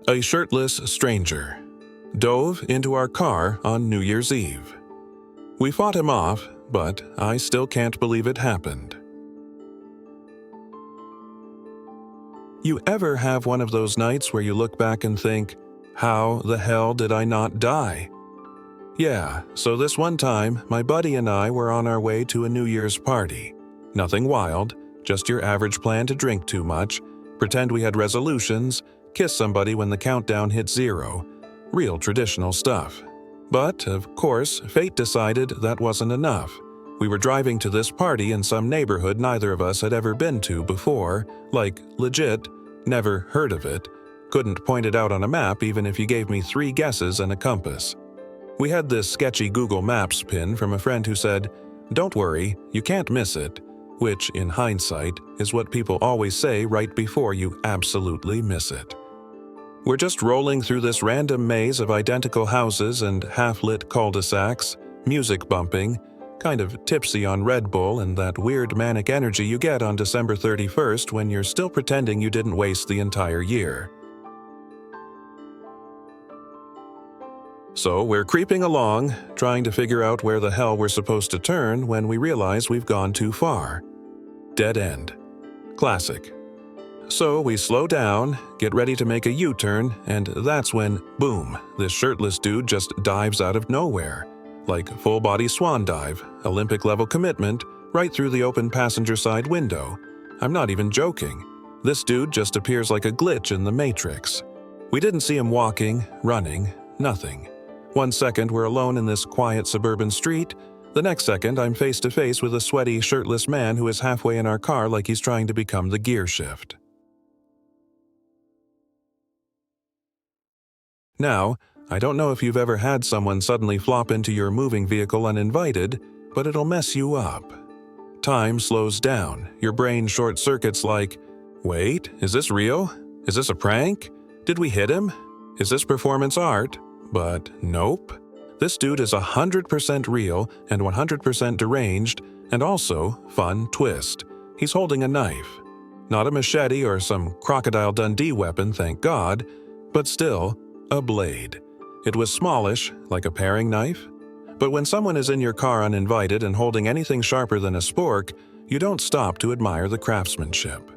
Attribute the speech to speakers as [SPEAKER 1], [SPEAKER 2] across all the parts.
[SPEAKER 1] A shirtless stranger dove into our car on New Year's Eve. We fought him off, but I still can't believe it happened. You ever have one of those nights where you look back and think, how the hell did I not die? Yeah, so this one time, my buddy and I were on our way to a New Year's party. Nothing wild, just your average plan to drink too much, pretend we had resolutions, kiss somebody when the countdown hit 0. Real traditional stuff. But, of course, fate decided that wasn't enough. We were driving to this party in some neighborhood neither of us had ever been to before, like, legit, never heard of it, couldn't point it out on a map even if you gave me 3 guesses and a compass. We had this sketchy Google Maps pin from a friend who said, "Don't worry, you can't miss it," which, in hindsight, is what people always say right before you absolutely miss it. We're just rolling through this random maze of identical houses and half-lit cul-de-sacs, music bumping, kind of tipsy on Red Bull and that weird manic energy you get on December 31st when you're still pretending you didn't waste the entire year. So we're creeping along, trying to figure out where the hell we're supposed to turn when we realize we've gone too far. Dead end. Classic. So we slow down, get ready to make a U-turn, and that's when, boom, this shirtless dude just dives out of nowhere. Like full-body swan dive, Olympic-level commitment, right through the open passenger side window. I'm not even joking. This dude just appears like a glitch in the Matrix. We didn't see him walking, running, nothing. 1 second we're alone in this quiet suburban street, the next second I'm face to face with a sweaty, shirtless man who is halfway in our car like he's trying to become the gear shift. Now, I don't know if you've ever had someone suddenly flop into your moving vehicle uninvited, but it'll mess you up. Time slows down, your brain short-circuits like, wait, is this real? Is this a prank? Did we hit him? Is this performance art? But nope. This dude is 100% real and 100% deranged, and also, fun twist, he's holding a knife. Not a machete or some Crocodile Dundee weapon, thank God, but still, a blade. It was smallish, like a paring knife. But when someone is in your car uninvited and holding anything sharper than a spork, you don't stop to admire the craftsmanship.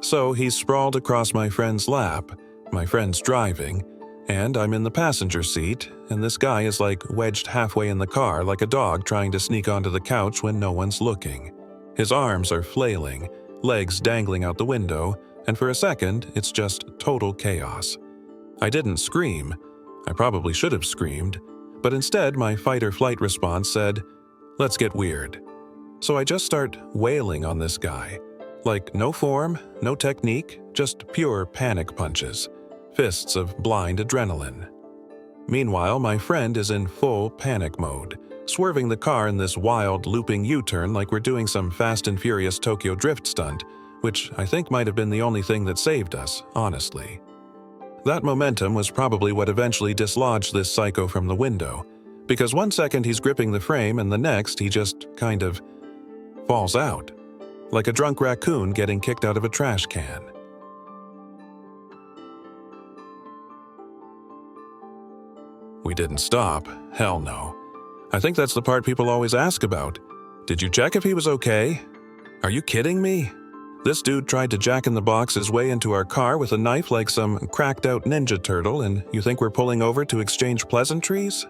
[SPEAKER 1] So he's sprawled across my friend's lap, my friend's driving, and I'm in the passenger seat, and this guy is like wedged halfway in the car like a dog trying to sneak onto the couch when no one's looking. His arms are flailing, legs dangling out the window, and for a second, it's just total chaos. I didn't scream. I probably should have screamed, but instead my fight-or-flight response said, "Let's get weird." So I just start wailing on this guy. Like no form, no technique, just pure panic punches. Fists of blind adrenaline. Meanwhile, my friend is in full panic mode, swerving the car in this wild, looping U-turn like we're doing some Fast and Furious Tokyo Drift stunt, which I think might have been the only thing that saved us, honestly. That momentum was probably what eventually dislodged this psycho from the window, because 1 second he's gripping the frame and the next he just kind of falls out, like a drunk raccoon getting kicked out of a trash can. We didn't stop, hell no. I think that's the part people always ask about. Did you check if he was okay? Are you kidding me? This dude tried to jack-in-the-box his way into our car with a knife like some cracked-out Ninja Turtle, and you think we're pulling over to exchange pleasantries?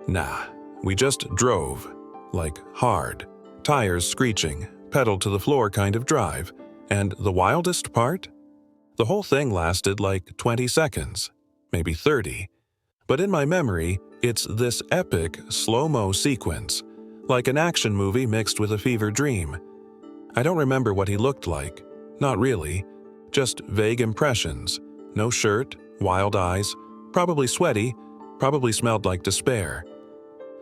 [SPEAKER 1] Nah, we just drove. Like hard. Tires screeching, pedal to the floor kind of drive. And the wildest part? The whole thing lasted like 20 seconds, maybe 30. But in my memory, it's this epic, slow-mo sequence, like an action movie mixed with a fever dream. I don't remember what he looked like. Not really. Just vague impressions. No shirt, wild eyes, probably sweaty, probably smelled like despair.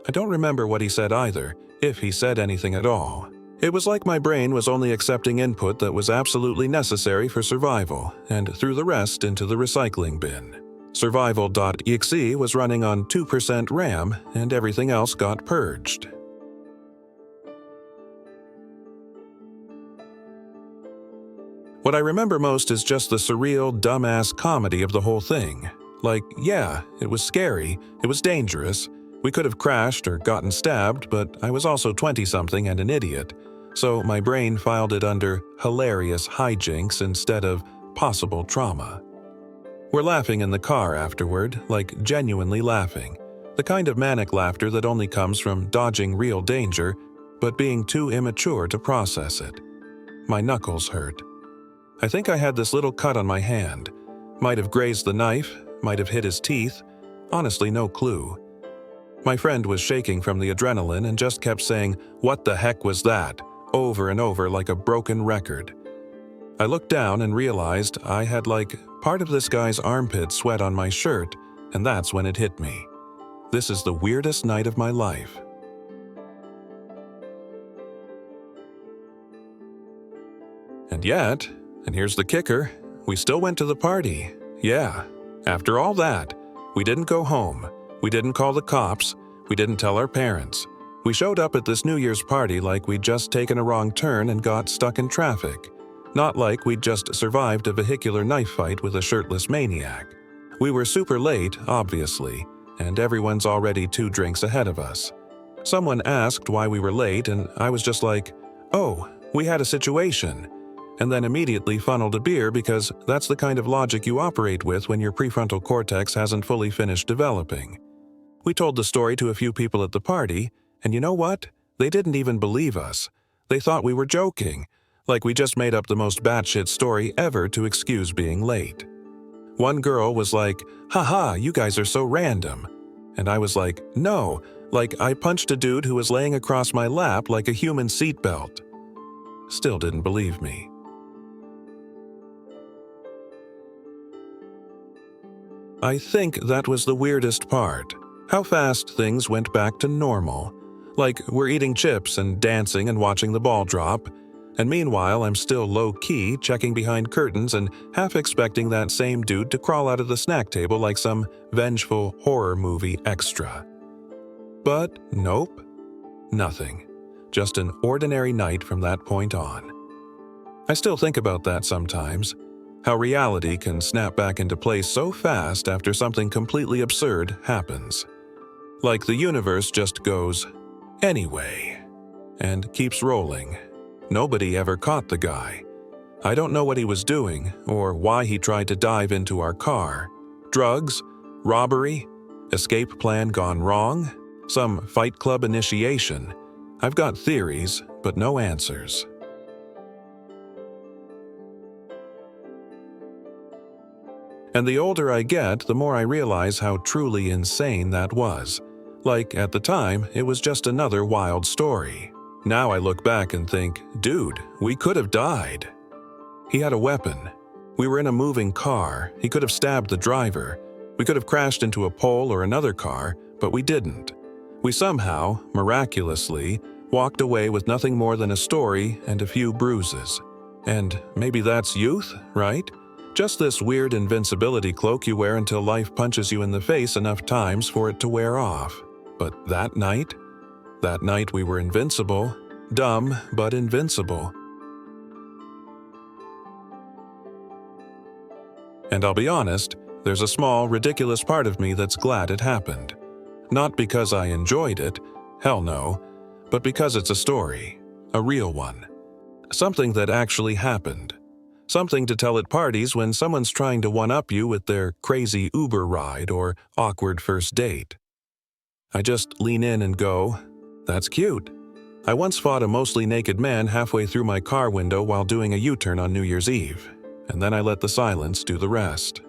[SPEAKER 1] I don't remember what he said either, if he said anything at all. It was like my brain was only accepting input that was absolutely necessary for survival, and threw the rest into the recycling bin. Survival.exe was running on 2% RAM, and everything else got purged. What I remember most is just the surreal, dumbass comedy of the whole thing. Like, yeah, it was scary, it was dangerous, we could have crashed or gotten stabbed, but I was also 20-something and an idiot, so my brain filed it under hilarious hijinks instead of possible trauma. We're laughing in the car afterward, like genuinely laughing. The kind of manic laughter that only comes from dodging real danger, but being too immature to process it. My knuckles hurt. I think I had this little cut on my hand. Might have grazed the knife, might have hit his teeth. Honestly, no clue. My friend was shaking from the adrenaline and just kept saying, "What the heck was that?" over and over like a broken record. I looked down and realized I had part of this guy's armpit sweat on my shirt, and that's when it hit me. This is the weirdest night of my life. And yet, and here's the kicker, we still went to the party. Yeah, after all that, we didn't go home. We didn't call the cops. We didn't tell our parents. We showed up at this New Year's party like we'd just taken a wrong turn and got stuck in traffic. Not like we'd just survived a vehicular knife fight with a shirtless maniac. We were super late, obviously, and everyone's already 2 drinks ahead of us. Someone asked why we were late, and I was just like, "Oh, we had a situation," and then immediately funneled a beer because that's the kind of logic you operate with when your prefrontal cortex hasn't fully finished developing. We told the story to a few people at the party, and you know what? They didn't even believe us. They thought we were joking, like we just made up the most batshit story ever to excuse being late. One girl was like, "Haha, you guys are so random." And I was like, "No, like I punched a dude who was laying across my lap like a human seatbelt." Still didn't believe me. I think that was the weirdest part. How fast things went back to normal. Like we're eating chips and dancing and watching the ball drop. And meanwhile, I'm still low-key checking behind curtains and half expecting that same dude to crawl out of the snack table like some vengeful horror movie extra. But nope. Nothing. Just an ordinary night from that point on. I still think about that sometimes. How reality can snap back into place so fast after something completely absurd happens. Like the universe just goes, "Anyway," and keeps rolling. Nobody ever caught the guy. I don't know what he was doing or why he tried to dive into our car. Drugs? Robbery? Escape plan gone wrong? Some Fight Club initiation? I've got theories, but no answers. And the older I get, the more I realize how truly insane that was. Like, at the time, it was just another wild story. Now I look back and think, dude, we could have died. He had a weapon. We were in a moving car. He could have stabbed the driver. We could have crashed into a pole or another car, but we didn't. We somehow, miraculously, walked away with nothing more than a story and a few bruises. And maybe that's youth, right? Just this weird invincibility cloak you wear until life punches you in the face enough times for it to wear off. But that night we were invincible. Dumb, but invincible. And I'll be honest, there's a small, ridiculous part of me that's glad it happened. Not because I enjoyed it, hell no, but because it's a story, a real one. Something that actually happened. Something to tell at parties when someone's trying to one-up you with their crazy Uber ride or awkward first date. I just lean in and go, "That's cute." I once fought a mostly naked man halfway through my car window while doing a U-turn on New Year's Eve, and then I let the silence do the rest.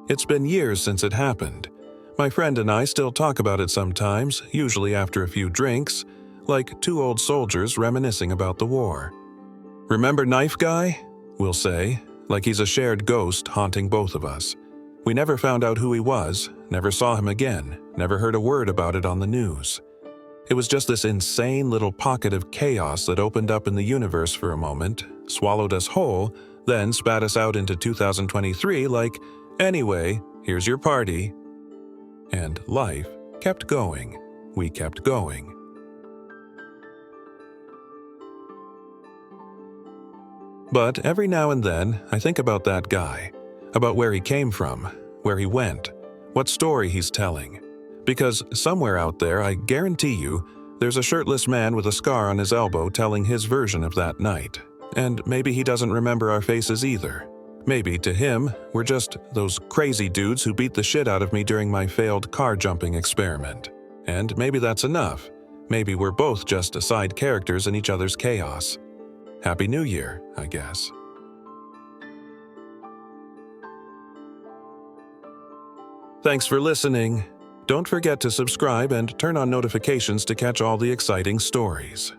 [SPEAKER 1] It's been years since it happened. My friend and I still talk about it sometimes, usually after a few drinks, like 2 old soldiers reminiscing about the war. "Remember Knife Guy?" we'll say, like he's a shared ghost haunting both of us. We never found out who he was, never saw him again, never heard a word about it on the news. It was just this insane little pocket of chaos that opened up in the universe for a moment, swallowed us whole, then spat us out into 2023 like, "Anyway, here's your party." And life kept going. We kept going. But every now and then, I think about that guy, about where he came from, where he went, what story he's telling. Because somewhere out there, I guarantee you, there's a shirtless man with a scar on his elbow telling his version of that night. And maybe he doesn't remember our faces either. Maybe, to him, we're just those crazy dudes who beat the shit out of me during my failed car jumping experiment. And maybe that's enough. Maybe we're both just side characters in each other's chaos. Happy New Year, I guess. Thanks for listening. Don't forget to subscribe and turn on notifications to catch all the exciting stories.